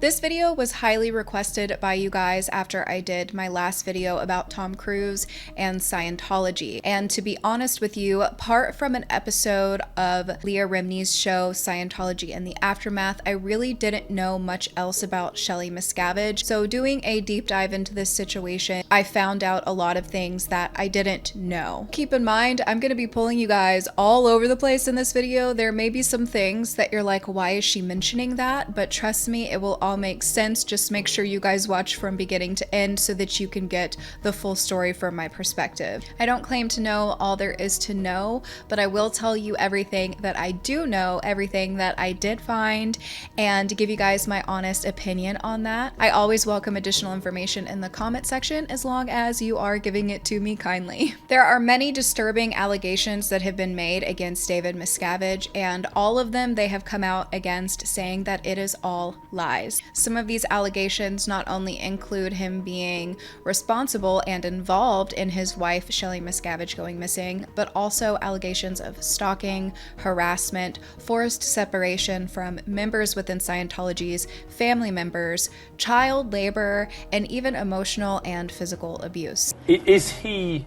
This video was highly requested by you guys after I did my last video about Tom Cruise and Scientology. And to be honest with you, apart from an episode of Leah Remini's show Scientology and the Aftermath, I really didn't know much else about Shelley Miscavige. So doing a deep dive into this situation, I found out a lot of things that I didn't know. Keep in mind, I'm going to be pulling you guys all over the place in this video. There may be some things that you're like, why is she mentioning that? But trust me, it will all make sense. Just make sure you guys watch from beginning to end so that you can get the full story from my perspective. I don't claim to know all there is to know, but I will tell you everything that I do know, everything that I did find, and give you guys my honest opinion on that. I always welcome additional information in the comment section as long as you are giving it to me kindly. There are many disturbing allegations that have been made against David Miscavige, and all of them they have come out against, saying that it is all lies. Some of these allegations not only include him being responsible and involved in his wife Shelley Miscavige going missing, but also allegations of stalking, harassment, forced separation from members within Scientology's family members, child labor, and even emotional and physical abuse. Is he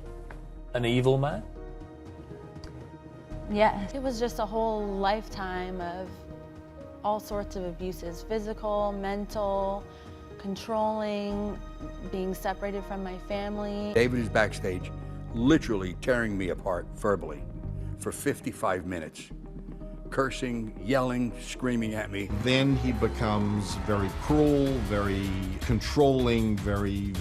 an evil man? Yeah, it was just a whole lifetime of all sorts of abuses, physical, mental, controlling, being separated from my family. David is backstage literally tearing me apart verbally for 55 minutes. Cursing, yelling, screaming at me. Then he becomes very cruel, very controlling, very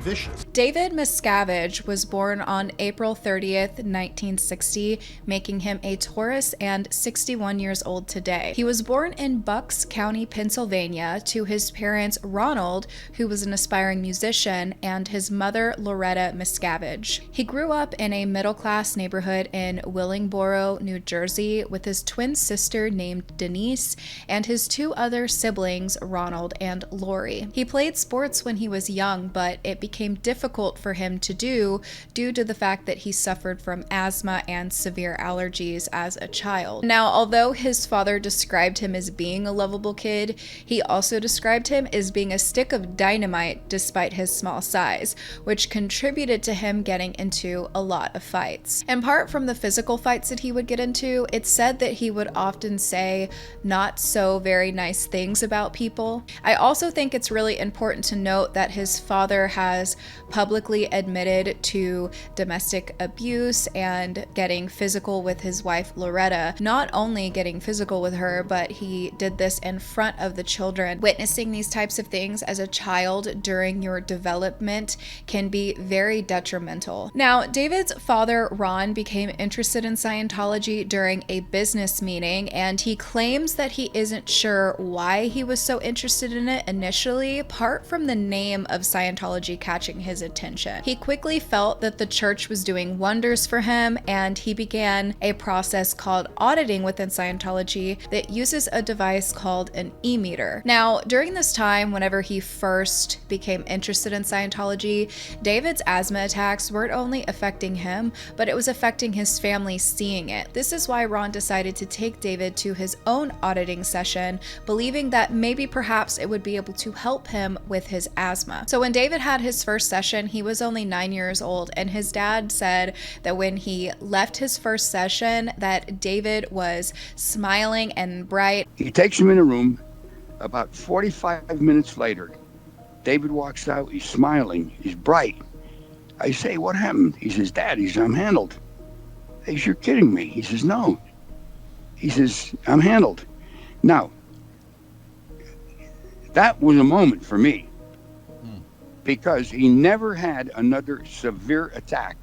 vicious. David Miscavige was born on April 30th, 1960, making him a Taurus and 61 years old today. He was born in Bucks County, Pennsylvania, to his parents Ronald, who was an aspiring musician, and his mother Loretta Miscavige. He grew up in a middle-class neighborhood in Willingboro, New Jersey, with his twin sister named Denise and his two other siblings, Ronald and Lori. He played sports when he was young, but it became difficult for him to do due to the fact that he suffered from asthma and severe allergies as a child. Now, although his father described him as being a lovable kid, he also described him as being a stick of dynamite despite his small size, which contributed to him getting into a lot of fights. And apart from the physical fights that he would get into, it's said that he would often say not so very nice things about people. I also think it's really important to note that his father has publicly admitted to domestic abuse and getting physical with his wife Loretta. Not only getting physical with her, but he did this in front of the children. Witnessing these types of things as a child during your development can be very detrimental. Now, David's father Ron became interested in Scientology during a business meeting, and he claims that he isn't sure why he was so interested in it initially, apart from the name of Scientology catching his attention. He quickly felt that the church was doing wonders for him, and he began a process called auditing within Scientology that uses a device called an e-meter. Now, during this time, whenever he first became interested in Scientology, David's asthma attacks weren't only affecting him, but it was affecting his family seeing it. This is why Ron decided to take David to his own auditing session, believing that maybe perhaps it would be able to help him with his asthma. So when David had his first session, he was only 9 years old, and his dad said that when he left his first session that David was smiling and bright. He takes him in a room. About 45 minutes later, David walks out. He's smiling. He's bright. I say, what happened? He says, Dad, I'm handled. I says, you're kidding me. He says, no. He says, I'm handled. Now, that was a moment for me, because he never had another severe attack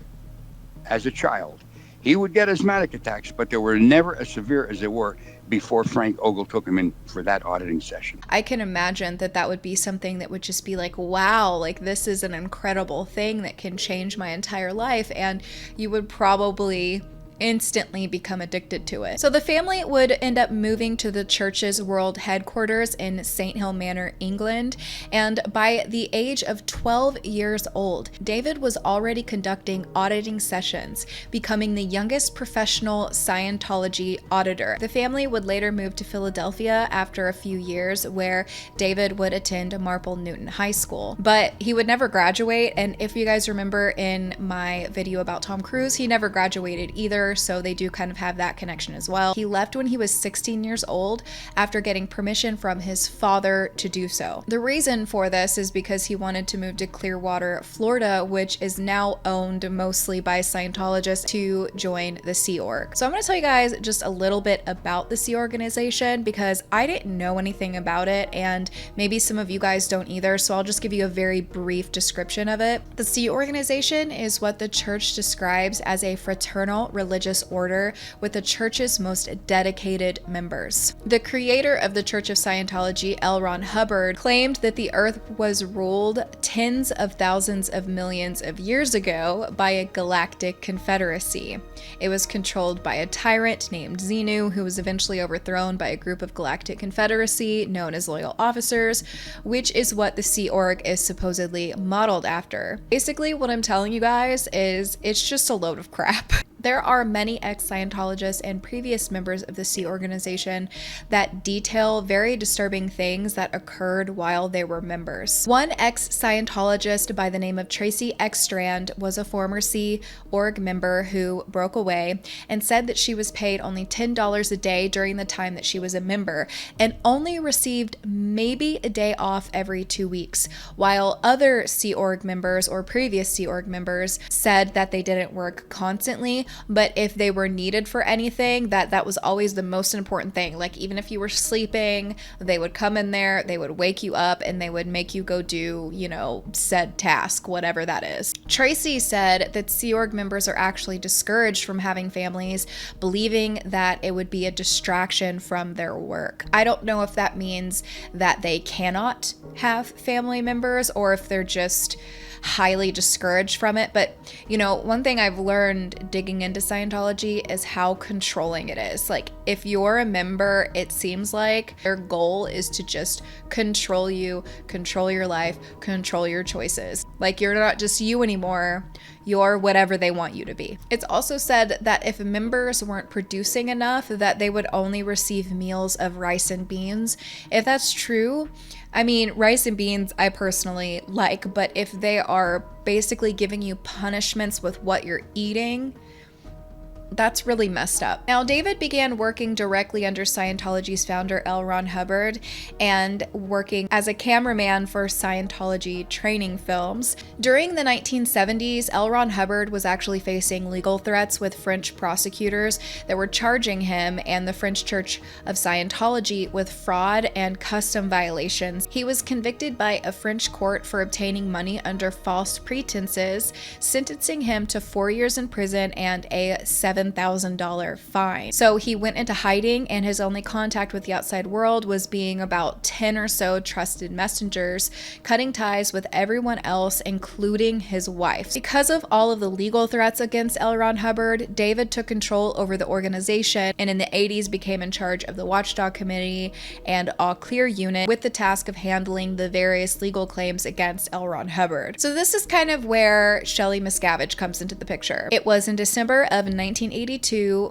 as a child. He would get asthmatic attacks, but they were never as severe as they were before Frank Ogle took him in for that auditing session. I can imagine that that would be something that would just be like, wow, like this is an incredible thing that can change my entire life. And you would probably instantly become addicted to it. So the family would end up moving to the church's world headquarters in St. Hill Manor, England, and by the age of 12 years old, David was already conducting auditing sessions, becoming the youngest professional Scientology auditor. The family would later move to Philadelphia after a few years, where David would attend Marple Newton High School. But he would never graduate, and if you guys remember in my video about Tom Cruise, he never graduated either, so they do kind of have that connection as well. He left when he was 16 years old after getting permission from his father to do so. The reason for this is because he wanted to move to Clearwater, Florida, which is now owned mostly by Scientologists, to join the Sea Org. So I'm going to tell you guys just a little bit about the Sea Organization because I didn't know anything about it, and maybe some of you guys don't either, so I'll just give you a very brief description of it. The Sea Organization is what the church describes as a fraternal religious order with the church's most dedicated members. The creator of the Church of Scientology, L. Ron Hubbard, claimed that the earth was ruled tens of thousands of millions of years ago by a galactic confederacy. It was controlled by a tyrant named Xenu, who was eventually overthrown by a group of galactic confederacy known as loyal officers, which is what the Sea Org is supposedly modeled after. Basically, what I'm telling you guys is it's just a load of crap. There are many ex-Scientologists and previous members of the Sea Organization that detail very disturbing things that occurred while they were members. One ex-Scientologist by the name of Tracy Ekstrand was a former Sea Org member who broke away and said that she was paid only $10 a day during the time that she was a member and only received maybe a day off every 2 weeks, while other Sea Org members or previous Sea Org members said that they didn't work constantly, but if they were needed for anything, that was always the most important thing. Like, even if you were sleeping, they would come in there, they would wake you up, and they would make you go do, said task, whatever that is. Tracy said that Sea Org members are actually discouraged from having families, believing that it would be a distraction from their work. I don't know if that means that they cannot have family members or if they're just highly discouraged from it. But one thing I've learned digging into Scientology is how controlling it is. Like, if you're a member, it seems like their goal is to just control you, control your life, control your choices. Like, you're not just you anymore, you're whatever they want you to be. It's also said that if members weren't producing enough, that they would only receive meals of rice and beans. If that's true, I mean, rice and beans I personally like, but if they are basically giving you punishments with what you're eating, that's really messed up. Now, David began working directly under Scientology's founder, L. Ron Hubbard, and working as a cameraman for Scientology training films. During the 1970s, L. Ron Hubbard was actually facing legal threats with French prosecutors that were charging him and the French Church of Scientology with fraud and custom violations. He was convicted by a French court for obtaining money under false pretenses, sentencing him to 4 years in prison and a $7,000 fine. So he went into hiding, and his only contact with the outside world was being about 10 or so trusted messengers, cutting ties with everyone else, including his wife. Because of all of the legal threats against L. Ron Hubbard, David took control over the organization, and in the 80s became in charge of the Watchdog Committee and All Clear Unit, with the task of handling the various legal claims against L. Ron Hubbard. So this is kind of where Shelley Miscavige comes into the picture. It was in December of 1982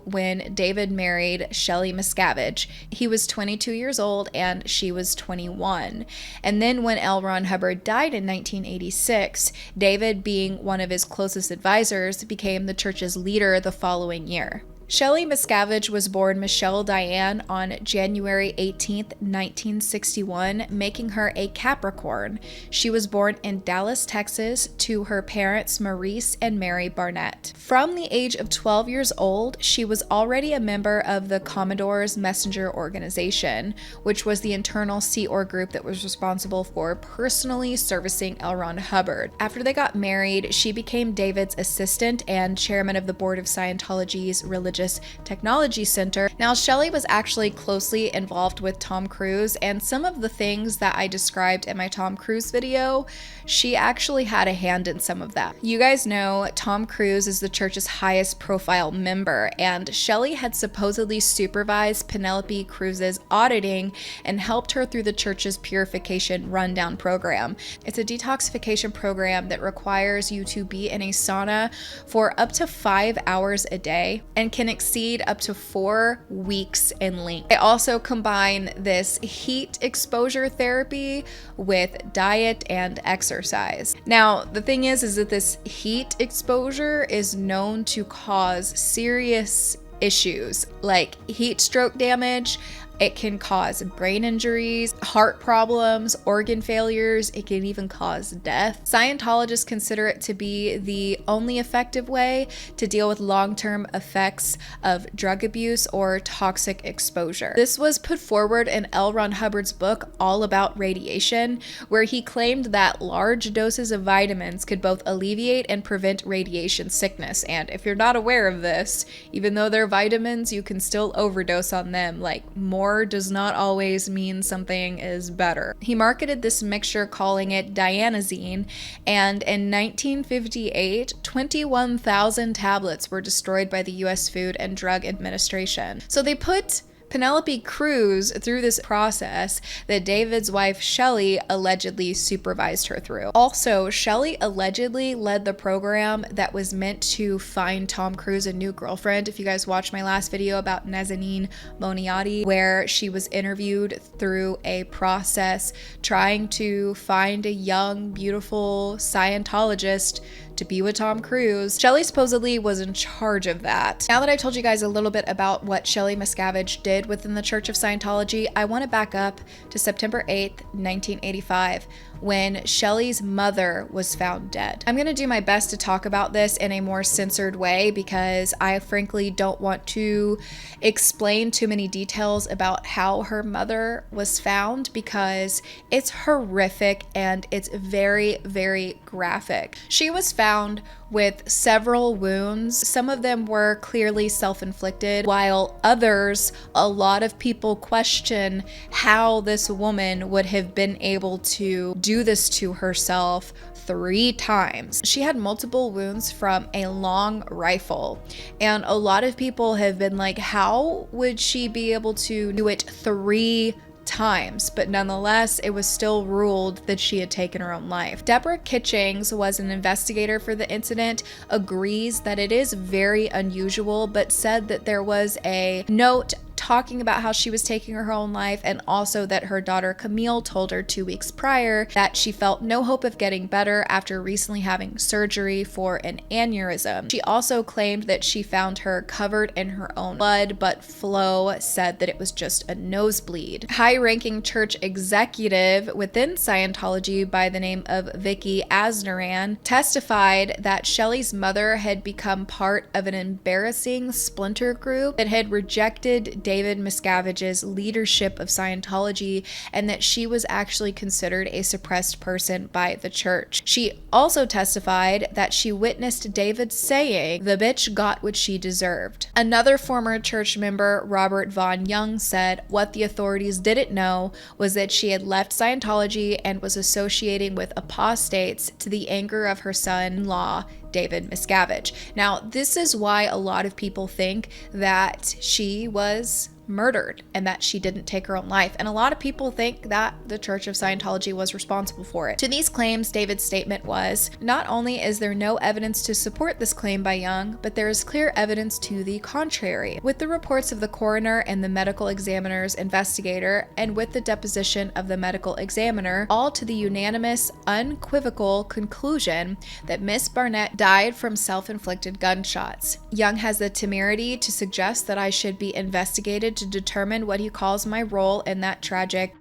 when David married Shelley Miscavige. He was 22 years old and she was 21. And then when L. Ron Hubbard died in 1986, David, being one of his closest advisors, became the church's leader the following year. Shelley Miscavige was born Michelle Diane on January 18, 1961, making her a Capricorn. She was born in Dallas, Texas, to her parents Maurice and Mary Barnett. From the age of 12 years old, she was already a member of the Commodore's Messenger Organization, which was the internal Sea Org group that was responsible for personally servicing L. Ron Hubbard. After they got married, she became David's assistant and chairman of the board of Scientology's religious Scientologist Technology Center. Now, Shelley was actually closely involved with Tom Cruise, and some of the things that I described in my Tom Cruise video, she actually had a hand in some of that. You guys know Tom Cruise is the church's highest profile member, and Shelley had supposedly supervised Penelope Cruz's auditing and helped her through the church's purification rundown program. It's a detoxification program that requires you to be in a sauna for up to 5 hours a day and can exceed up to 4 weeks in length. They also combine this heat exposure therapy with diet and exercise. Now, the thing is that this heat exposure is known to cause serious issues like heat stroke damage. It can cause brain injuries, heart problems, organ failures. It can even cause death. Scientologists consider it to be the only effective way to deal with long-term effects of drug abuse or toxic exposure. This was put forward in L. Ron Hubbard's book, All About Radiation, where he claimed that large doses of vitamins could both alleviate and prevent radiation sickness. And if you're not aware of this, even though they're vitamins, you can still overdose on them. Like, more does not always mean something is better. He marketed this mixture calling it Dianazine, and in 1958, 21,000 tablets were destroyed by the US Food and Drug Administration. So they put Penelope Cruz through this process that David's wife Shelley allegedly supervised her through. Also, Shelley allegedly led the program that was meant to find Tom Cruise a new girlfriend. If you guys watched my last video about Nazanin Moniati, where she was interviewed through a process trying to find a young, beautiful Scientologist to be with Tom Cruise, Shelley supposedly was in charge of that. Now that I've told you guys a little bit about what Shelley Miscavige did within the Church of Scientology, I want to back up to September 8th, 1985, when Shelley's mother was found dead. I'm going to do my best to talk about this in a more censored way because I frankly don't want to explain too many details about how her mother was found because it's horrific and it's very, very graphic. She was found with several wounds. Some of them were clearly self-inflicted, while others, a lot of people question how this woman would have been able to do this to herself 3 times. She had multiple wounds from a long rifle, and a lot of people have been like, how would she be able to do it 3 times? But nonetheless, it was still ruled that she had taken her own life. Deborah Kitchings was an investigator for the incident, agrees that it is very unusual, but said that there was a note talking about how she was taking her own life, and also that her daughter Camille told her 2 weeks prior that she felt no hope of getting better after recently having surgery for an aneurysm. She also claimed that she found her covered in her own blood, but Flo said that it was just a nosebleed. High-ranking church executive within Scientology by the name of Vicky Asnaran testified that Shelley's mother had become part of an embarrassing splinter group that had rejected David Miscavige's leadership of Scientology, and that she was actually considered a suppressed person by the church. She also testified that she witnessed David saying, "The bitch got what she deserved." Another former church member, Robert Von Young, said what the authorities didn't know was that she had left Scientology and was associating with apostates to the anger of her son-in-law, David Miscavige. Now, this is why a lot of people think that she was murdered and that she didn't take her own life. And a lot of people think that the Church of Scientology was responsible for it. To these claims, David's statement was, "Not only is there no evidence to support this claim by Young, but there is clear evidence to the contrary. With the reports of the coroner and the medical examiner's investigator, and with the deposition of the medical examiner, all to the unanimous, unequivocal conclusion that Miss Barnett died from self-inflicted gunshots. Young has the temerity to suggest that I should be investigated to determine what he calls my role in that tragic.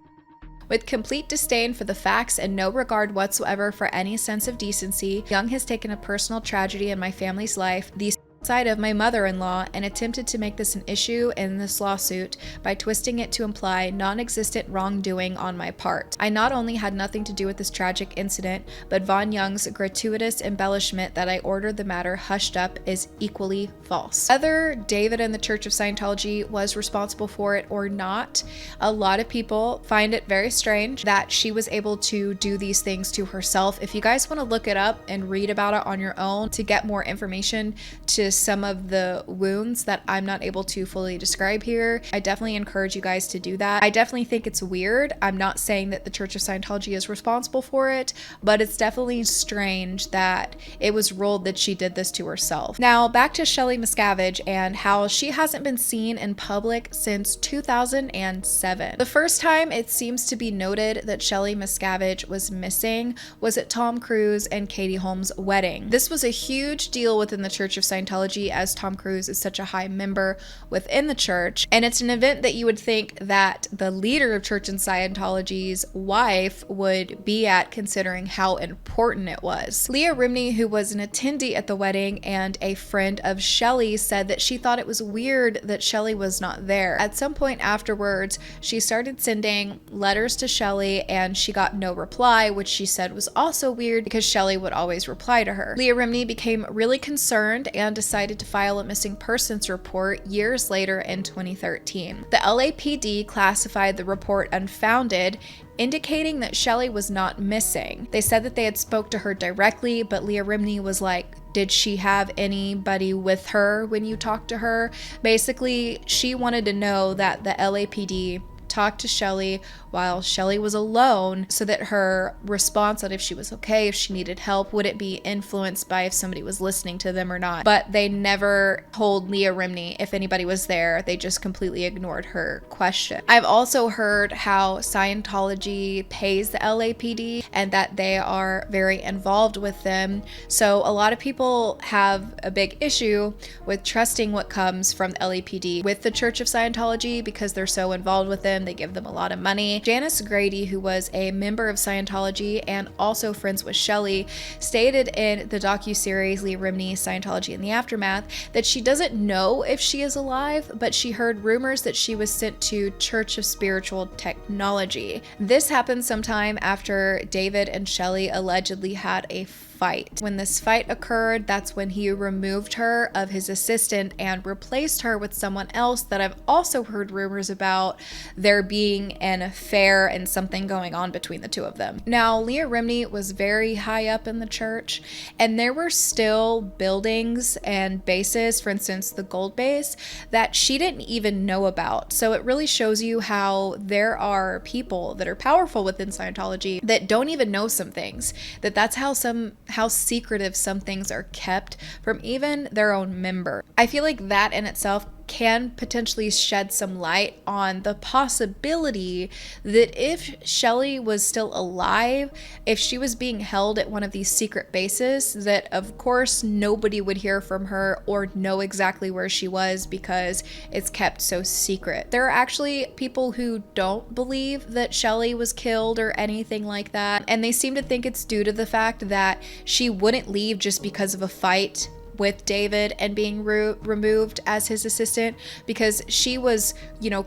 With complete disdain for the facts and no regard whatsoever for any sense of decency, Young has taken a personal tragedy in my family's life, the side of my mother-in-law and attempted to make this an issue in this lawsuit by twisting it to imply non-existent wrongdoing on my part. I not only had nothing to do with this tragic incident, but Von Young's gratuitous embellishment that I ordered the matter hushed up is equally false. Whether David and the Church of Scientology was responsible for it or not, a lot of people find it very strange that she was able to do these things to herself. If you guys want to look it up and read about it on your own to get more information to some of the wounds that I'm not able to fully describe here, I definitely encourage you guys to do that. I definitely think it's weird. I'm not saying that the Church of Scientology is responsible for it, but it's definitely strange that it was ruled that she did this to herself. Now back to Shelley Miscavige and how she hasn't been seen in public since 2007. The first time it seems to be noted that Shelley Miscavige was missing was at Tom Cruise and Katie Holmes' wedding. This was a huge deal within the Church of Scientology, as Tom Cruise is such a high member within the church, and it's an event that you would think that the leader of Church and Scientology's wife would be at, considering how important it was. Leah Remini, who was an attendee at the wedding and a friend of Shelley, said that she thought it was weird that Shelley was not there. At some point afterwards, she started sending letters to Shelley and she got no reply, which she said was also weird because Shelley would always reply to her. Leah Remini became really concerned and decided to file a missing persons report years later in 2013. The LAPD classified the report unfounded, indicating that Shelley was not missing. They said that they had spoke to her directly, but Leah Remini was like, did she have anybody with her when you talked to her? Basically, she wanted to know that the LAPD talked to Shelley while Shelley was alone, so that her response on if she was okay, if she needed help, wouldn't be influenced by if somebody was listening to them or not. But they never told Leah Remini if anybody was there. They just completely ignored her question. I've also heard how Scientology pays the LAPD and that they are very involved with them. So a lot of people have a big issue with trusting what comes from the LAPD with the Church of Scientology because they're so involved with them. They give them a lot of money. Janice Grady, who was a member of Scientology and also friends with Shelley, stated in the docuseries Leah Remini, Scientology in the Aftermath, that she doesn't know if she is alive, but she heard rumors that she was sent to Church of Spiritual Technology. This happened sometime after David and Shelley allegedly had a fight. When this fight occurred, that's when he removed her of his assistant and replaced her with someone else that I've also heard rumors about there being an affair and something going on between the two of them. Now, Leah Remini was very high up in the church, and there were still buildings and bases, for instance, the gold base, that she didn't even know about. So it really shows you how there are people that are powerful within Scientology that don't even know some things, that's how secretive some things are kept from even their own member. I feel like that in itself can potentially shed some light on the possibility that if Shelley was still alive, if she was being held at one of these secret bases, that of course nobody would hear from her or know exactly where she was because it's kept so secret. There are actually people who don't believe that Shelley was killed or anything like that, and they seem to think it's due to the fact that she wouldn't leave just because of a fight with David and being removed as his assistant, because she was,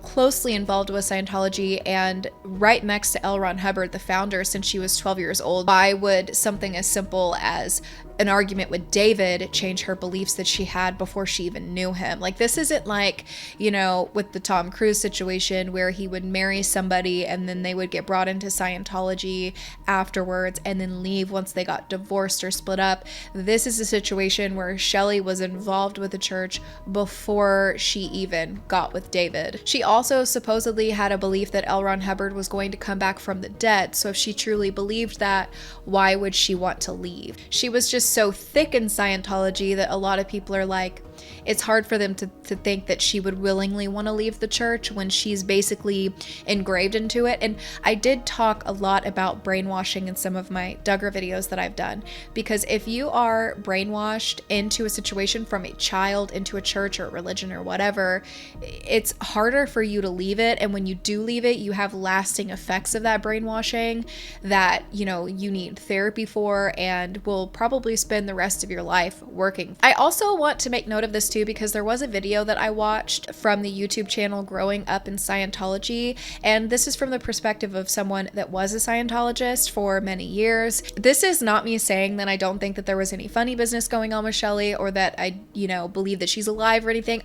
closely involved with Scientology and right next to L. Ron Hubbard, the founder, since she was 12 years old. Why would something as simple as an argument with David change her beliefs that she had before she even knew him? Like, this isn't like, with the Tom Cruise situation where he would marry somebody and then they would get brought into Scientology afterwards and then leave once they got divorced or split up. This is a situation where Shelley was involved with the church before she even got with David. She also supposedly had a belief that L. Ron Hubbard was going to come back from the dead. So if she truly believed that, why would she want to leave? She was just so thick in Scientology that a lot of people are like, it's hard for them to think that she would willingly want to leave the church when she's basically engraved into it. And I did talk a lot about brainwashing in some of my Duggar videos that I've done, because if you are brainwashed into a situation from a child into a church or a religion or whatever, it's harder for you to leave it. And when you do leave it, you have lasting effects of that brainwashing that, you know, you need therapy for and will probably spend the rest of your life working. I also want to make note of this too, because there was a video that I watched from the YouTube channel Growing Up in Scientology, and this is from the perspective of someone that was a Scientologist for many years. This is not me saying that I don't think that there was any funny business going on with Shelley, or that I, you know, believe that she's alive or anything.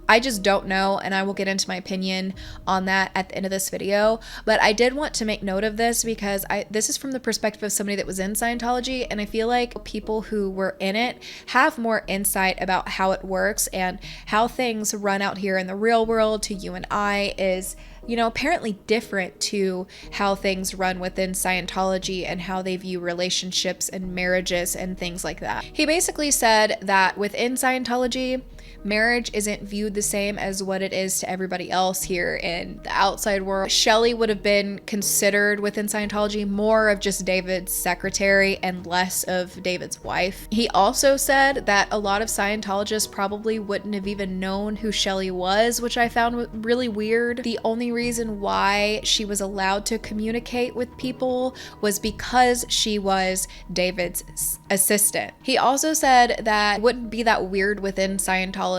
I just don't know, and I will get into my opinion on that at the end of this video. But I did want to make note of this because this is from the perspective of somebody that was in Scientology, and I feel like people who were in it have more insight about how it works and how things run out here in the real world to you and I is, you know, apparently different to how things run within Scientology and how they view relationships and marriages and things like that. He basically said that within Scientology, marriage isn't viewed the same as what it is to everybody else here in the outside world. Shelley would have been considered within Scientology more of just David's secretary and less of David's wife. He also said that a lot of Scientologists probably wouldn't have even known who Shelley was, which I found really weird. The only reason why she was allowed to communicate with people was because she was David's assistant. He also said that it wouldn't be that weird within Scientology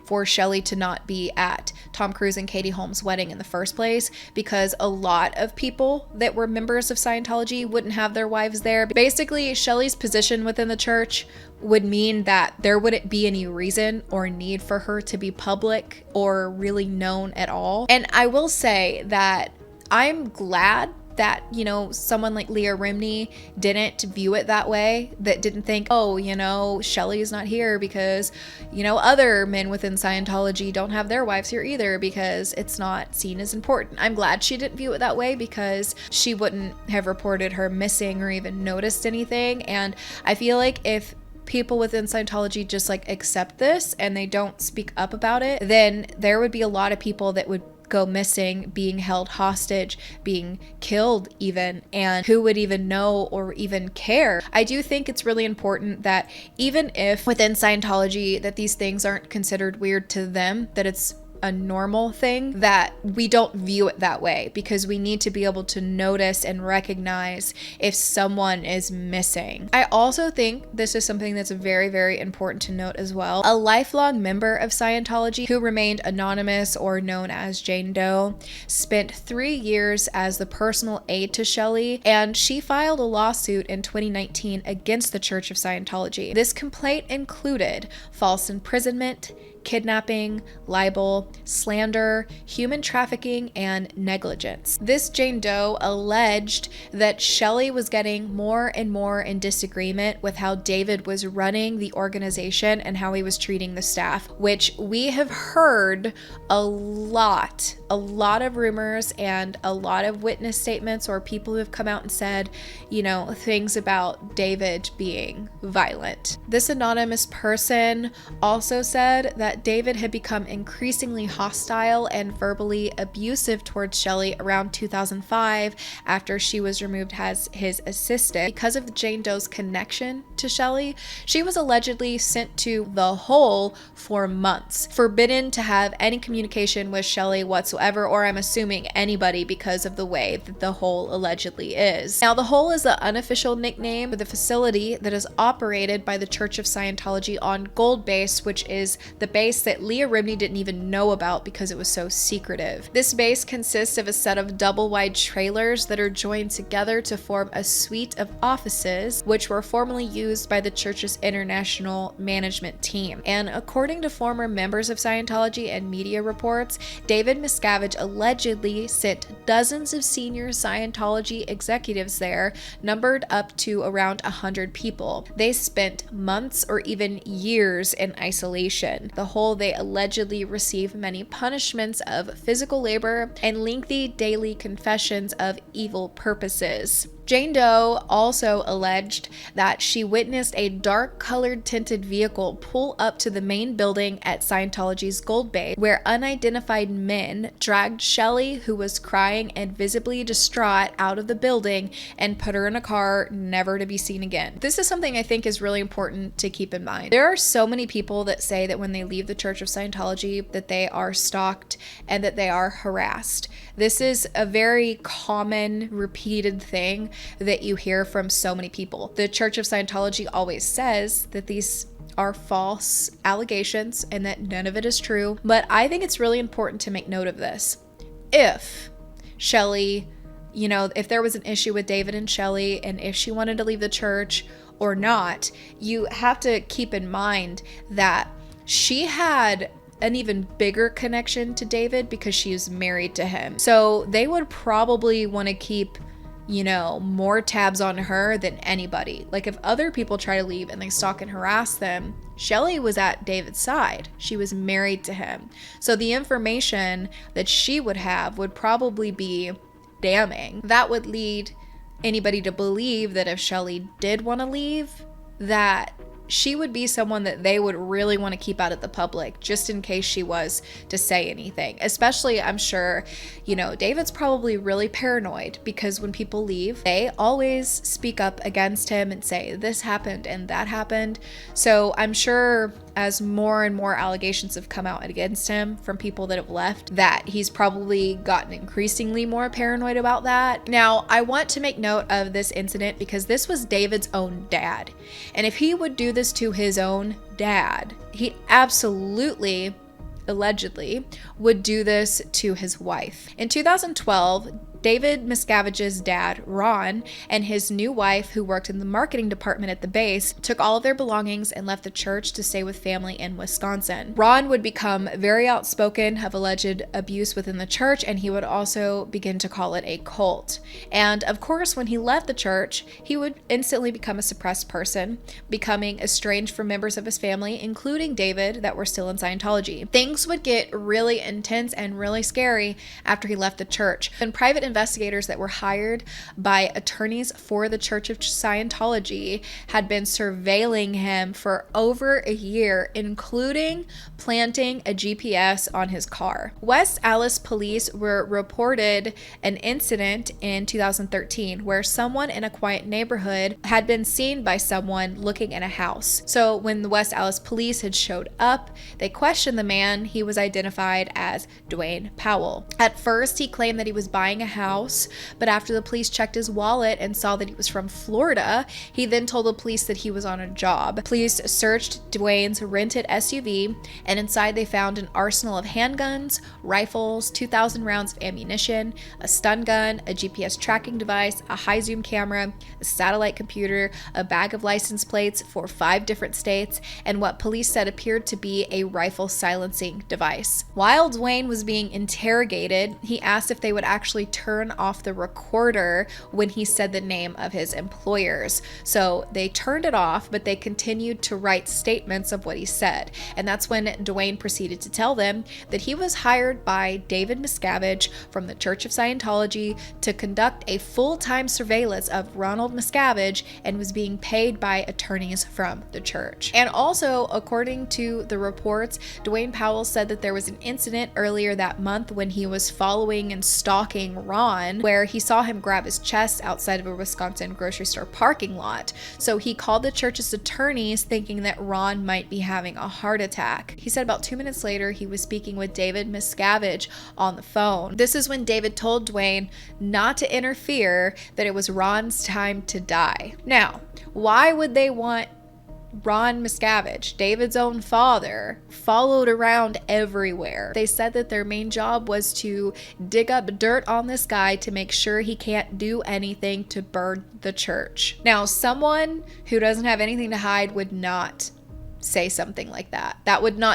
for Shelley to not be at Tom Cruise and Katie Holmes' wedding in the first place, because a lot of people that were members of Scientology wouldn't have their wives there. Basically, Shelley's position within the church would mean that there wouldn't be any reason or need for her to be public or really known at all. And I will say that I'm glad that, you know, someone like Leah Remini didn't view it that way, that didn't think, oh, you know, Shelley is not here because, you know, other men within Scientology don't have their wives here either because it's not seen as important. I'm glad she didn't view it that way, because she wouldn't have reported her missing or even noticed anything. And I feel like if people within Scientology just like accept this and they don't speak up about it, then there would be a lot of people that would go missing, being held hostage, being killed even, and who would even know or even care. I do think it's really important that even if within Scientology that these things aren't considered weird to them, that it's a normal thing, that we don't view it that way, because we need to be able to notice and recognize if someone is missing. I also think this is something that's very, very important to note as well. A lifelong member of Scientology who remained anonymous or known as Jane Doe spent 3 years as the personal aide to Shelley, and she filed a lawsuit in 2019 against the Church of Scientology. This complaint included false imprisonment, kidnapping, libel, slander, human trafficking, and negligence. This Jane Doe alleged that Shelley was getting more and more in disagreement with how David was running the organization and how he was treating the staff, which we have heard a lot of rumors and a lot of witness statements or people who have come out and said, you know, things about David being violent. This anonymous person also said that David had become increasingly hostile and verbally abusive towards Shelley around 2005 after she was removed as his assistant. Because of Jane Doe's connection to Shelley, she was allegedly sent to the hole for months, forbidden to have any communication with Shelley whatsoever, or I'm assuming anybody, because of the way that the hole allegedly is. Now, the hole is the unofficial nickname for the facility that is operated by the Church of Scientology on Gold Base, which is the base that Leah Remini didn't even know about because it was so secretive. This base consists of a set of double-wide trailers that are joined together to form a suite of offices, which were formerly used by the church's international management team. And according to former members of Scientology and media reports, David Miscavige allegedly sent dozens of senior Scientology executives there, numbered up to around 100 people. They spent months or even years in isolation. The whole, they allegedly receive many punishments of physical labor and lengthy daily confessions of evil purposes. Jane Doe also alleged that she witnessed a dark-colored tinted vehicle pull up to the main building at Scientology's Gold Bay, where unidentified men dragged Shelley, who was crying and visibly distraught, out of the building and put her in a car never to be seen again. This is something I think is really important to keep in mind. There are so many people that say that when they leave the Church of Scientology that they are stalked and that they are harassed. This is a very common, repeated thing that you hear from so many people. The Church of Scientology always says that these are false allegations and that none of it is true, but I think it's really important to make note of this. If Shelley, if there was an issue with David and Shelley, and if she wanted to leave the church or not, you have to keep in mind that she had an even bigger connection to David because she is married to him. So they would probably want to keep, more tabs on her than anybody. Like if other people try to leave and they stalk and harass them, Shelley was at David's side. She was married to him. So the information that she would have would probably be damning. That would lead anybody to believe that if Shelley did want to leave, that she would be someone that they would really want to keep out of the public just in case she was to say anything. Especially, I'm sure, David's probably really paranoid because when people leave, they always speak up against him and say this happened and that happened. So I'm sure as more and more allegations have come out against him from people that have left, that he's probably gotten increasingly more paranoid about that. Now, I want to make note of this incident because this was David's own dad. And if he would do this to his own dad, he absolutely, allegedly, would do this to his wife. In 2012, David Miscavige's dad, Ron, and his new wife, who worked in the marketing department at the base, took all of their belongings and left the church to stay with family in Wisconsin. Ron would become very outspoken of alleged abuse within the church, and he would also begin to call it a cult. And of course, when he left the church, he would instantly become a suppressed person, becoming estranged from members of his family, including David, that were still in Scientology. Things would get really intense and really scary after he left the church. And private investigators that were hired by attorneys for the Church of Scientology had been surveilling him for over a year, including planting a GPS on his car. West Allis police were reported an incident in 2013 where someone in a quiet neighborhood had been seen by someone looking in a house. So when the West Allis police had showed up, they questioned the man. He was identified as Dwayne Powell. At first, he claimed that he was buying a house, but after the police checked his wallet and saw that he was from Florida, he then told the police that he was on a job. Police searched Dwayne's rented SUV, and inside they found an arsenal of handguns, rifles, 2,000 rounds of ammunition, a stun gun, a GPS tracking device, a high zoom camera, a satellite computer, a bag of license plates for 5 different states, and what police said appeared to be a rifle silencing device. While Dwayne was being interrogated, he asked if they would actually turn off the recorder when he said the name of his employers. So they turned it off, but they continued to write statements of what he said. And that's when Dwayne proceeded to tell them that he was hired by David Miscavige from the Church of Scientology to conduct a full-time surveillance of Ronald Miscavige and was being paid by attorneys from the church. And also, according to the reports, Dwayne Powell said that there was an incident earlier that month when he was following and stalking Ron, where he saw him grab his chest outside of a Wisconsin grocery store parking lot. So he called the church's attorneys thinking that Ron might be having a heart attack. He said about 2 minutes later, he was speaking with David Miscavige on the phone. This is when David told Dwayne not to interfere, that it was Ron's time to die. Now, why would they want Ron Miscavige, David's own father, followed around everywhere? They said that their main job was to dig up dirt on this guy to make sure he can't do anything to burn the church. Now, someone who doesn't have anything to hide would not say something like that.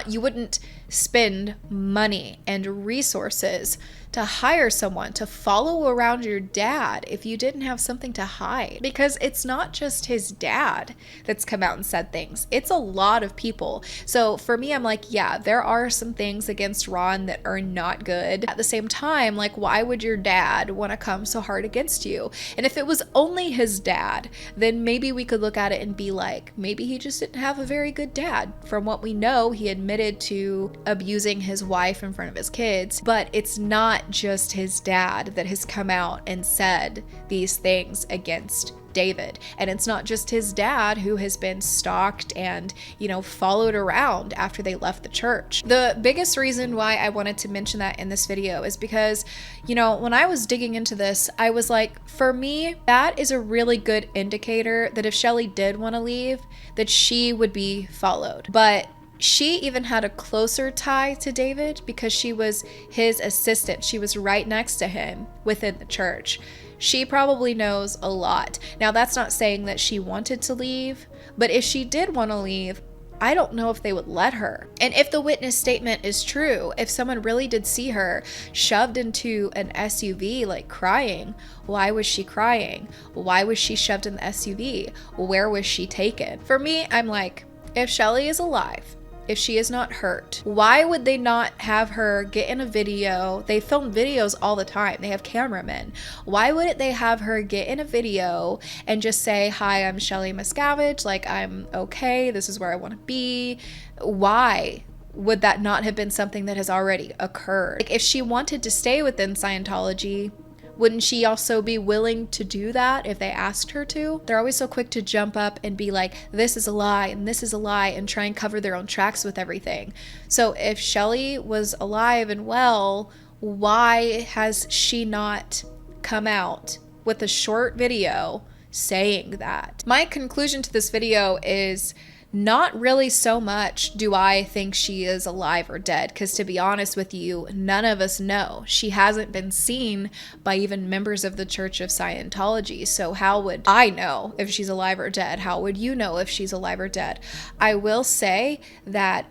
You wouldn't spend money and resources to hire someone to follow around your dad if you didn't have something to hide? Because it's not just his dad that's come out and said things. It's a lot of people. So for me, I'm like, yeah, there are some things against Ron that are not good. At the same time, like, why would your dad want to come so hard against you? And if it was only his dad, then maybe we could look at it and be like, maybe he just didn't have a very good dad. From what we know, he admitted to abusing his wife in front of his kids, but it's not just his dad that has come out and said these things against David. And it's not just his dad who has been stalked and, followed around after they left the church. The biggest reason why I wanted to mention that in this video is because, when I was digging into this, I was like, for me, that is a really good indicator that if Shelley did want to leave, that she would be followed. But she even had a closer tie to David because she was his assistant. She was right next to him within the church. She probably knows a lot. Now, that's not saying that she wanted to leave, but if she did want to leave, I don't know if they would let her. And if the witness statement is true, if someone really did see her shoved into an SUV, like crying, why was she crying? Why was she shoved in the SUV? Where was she taken? For me, I'm like, if Shelley is alive, if she is not hurt, why would they not have her get in a video? They film videos all the time. They have cameramen. Why wouldn't they have her get in a video and just say, hi, I'm Shelley Miscavige, like, I'm okay, this is where I want to be? Why would that not have been something that has already occurred? Like, if she wanted to stay within Scientology, wouldn't she also be willing to do that if they asked her to? They're always so quick to jump up and be like, this is a lie and this is a lie, and try and cover their own tracks with everything. So if Shelley was alive and well, why has she not come out with a short video saying that? My conclusion to this video is not really so much do I think she is alive or dead, because to be honest with you, none of us know. She hasn't been seen by even members of the Church of Scientology, so how would I know if she's alive or dead? How would you know if she's alive or dead? I will say that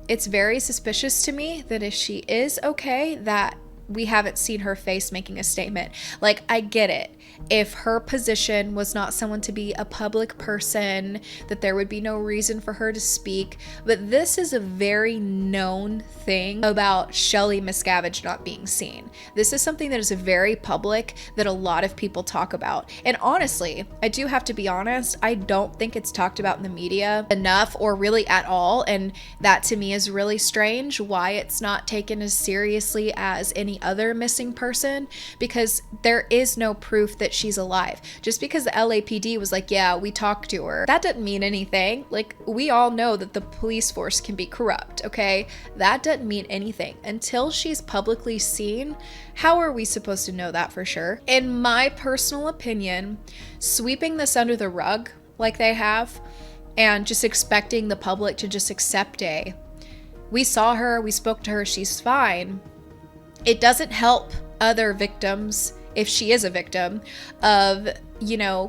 it's very suspicious to me that if she is okay, that we haven't seen her face making a statement. Like, I get it. If her position was not someone to be a public person, that there would be no reason for her to speak. But this is a very known thing about Shelley Miscavige not being seen. This is something that is very public that a lot of people talk about. And honestly, I do have to be honest, I don't think it's talked about in the media enough or really at all. And that to me is really strange, why it's not taken as seriously as any other missing person, because there is no proof that she's alive. Just because the LAPD was like, yeah, we talked to her, that doesn't mean anything. Like, we all know that the police force can be corrupt, okay? That doesn't mean anything. Until she's publicly seen, how are we supposed to know that for sure? In my personal opinion, sweeping this under the rug like they have, and just expecting the public to just accept we saw her, we spoke to her, she's fine, it doesn't help other victims, if she is a victim, of,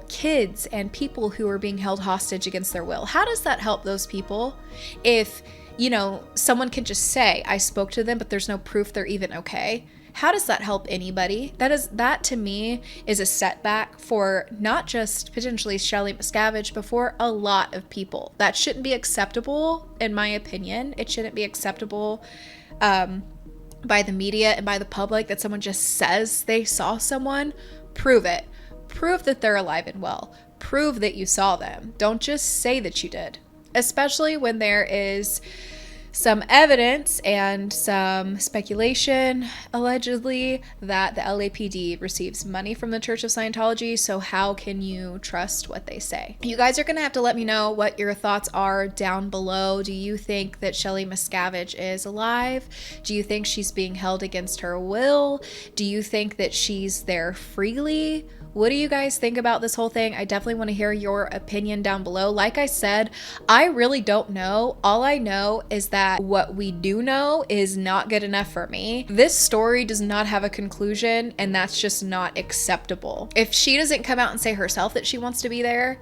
kids and people who are being held hostage against their will. How does that help those people if, someone can just say, I spoke to them, but there's no proof they're even okay? How does that help anybody? That to me is a setback for not just potentially Shelley Miscavige, but for a lot of people. That shouldn't be acceptable, in my opinion. It shouldn't be acceptable by the media and by the public that someone just says they saw someone. Prove it. Prove that they're alive and well. Prove that you saw them. Don't just say that you did. Especially when there is some evidence and some speculation, allegedly, that the LAPD receives money from the Church of Scientology, so how can you trust what they say? You guys are gonna have to let me know what your thoughts are down below. Do you think that Shelley Miscavige is alive? Do you think she's being held against her will? Do you think that she's there freely? What do you guys think about this whole thing? I definitely want to hear your opinion down below. Like I said, I really don't know. All I know is that what we do know is not good enough for me. This story does not have a conclusion, and that's just not acceptable. If she doesn't come out and say herself that she wants to be there,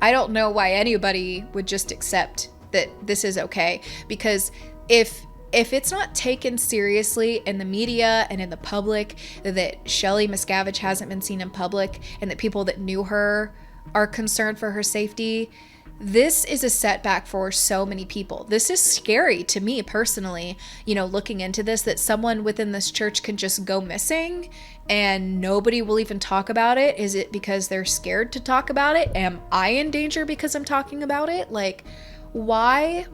I don't know why anybody would just accept that this is okay. Because if if it's not taken seriously in the media and in the public that Shelley Miscavige hasn't been seen in public and that people that knew her are concerned for her safety, this is a setback for so many people. This is scary to me personally, you know, looking into this, that someone within this church can just go missing and nobody will even talk about it. Is it because they're scared to talk about it? Am I in danger because I'm talking about it? Like, why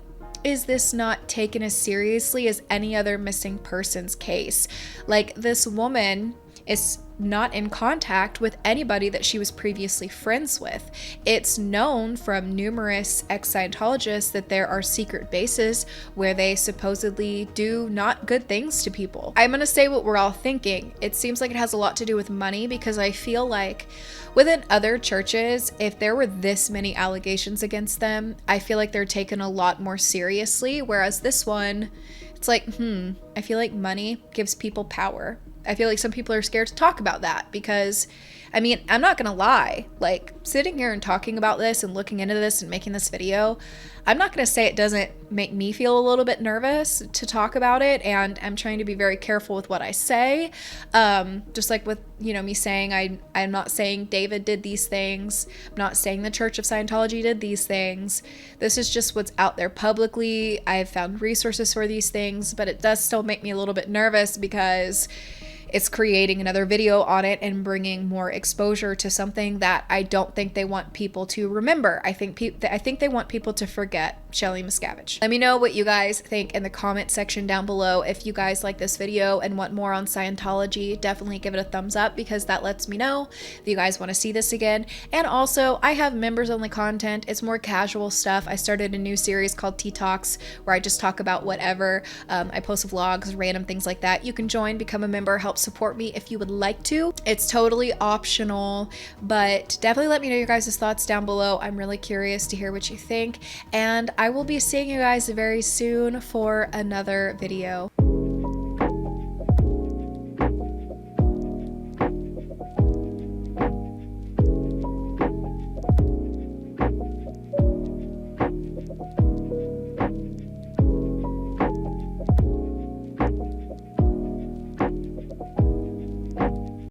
is this not taken as seriously as any other missing persons case? Like, this woman is not in contact with anybody that she was previously friends with. It's known from numerous ex-Scientologists that there are secret bases where they supposedly do not good things to people. I'm gonna say what we're all thinking. It seems like it has a lot to do with money, because I feel like within other churches, if there were this many allegations against them, I feel like they're taken a lot more seriously, whereas this one, it's like, I feel like money gives people power. I feel like some people are scared to talk about that because, I mean, I'm not gonna lie, like, sitting here and talking about this and looking into this and making this video, I'm not gonna say it doesn't make me feel a little bit nervous to talk about it, and I'm trying to be very careful with what I say. Just like with, you know, me saying I'm not saying David did these things. I'm not saying the Church of Scientology did these things. This is just what's out there publicly. I've found resources for these things, but it does still make me a little bit nervous because it's creating another video on it and bringing more exposure to something that I don't think they want people to remember. I think they want people to forget Shelley Miscavige. Let me know what you guys think in the comment section down below. If you guys like this video and want more on Scientology, definitely give it a thumbs up, because that lets me know that you guys want to see this again. And also, I have members only content. It's more casual stuff. I started a new series called Tea Talks where I just talk about whatever. I post vlogs, random things like that. You can join, become a member, help support me if you would like to. It's totally optional, but definitely let me know your guys' thoughts down below. I'm really curious to hear what you think, and I will be seeing you guys very soon for another video.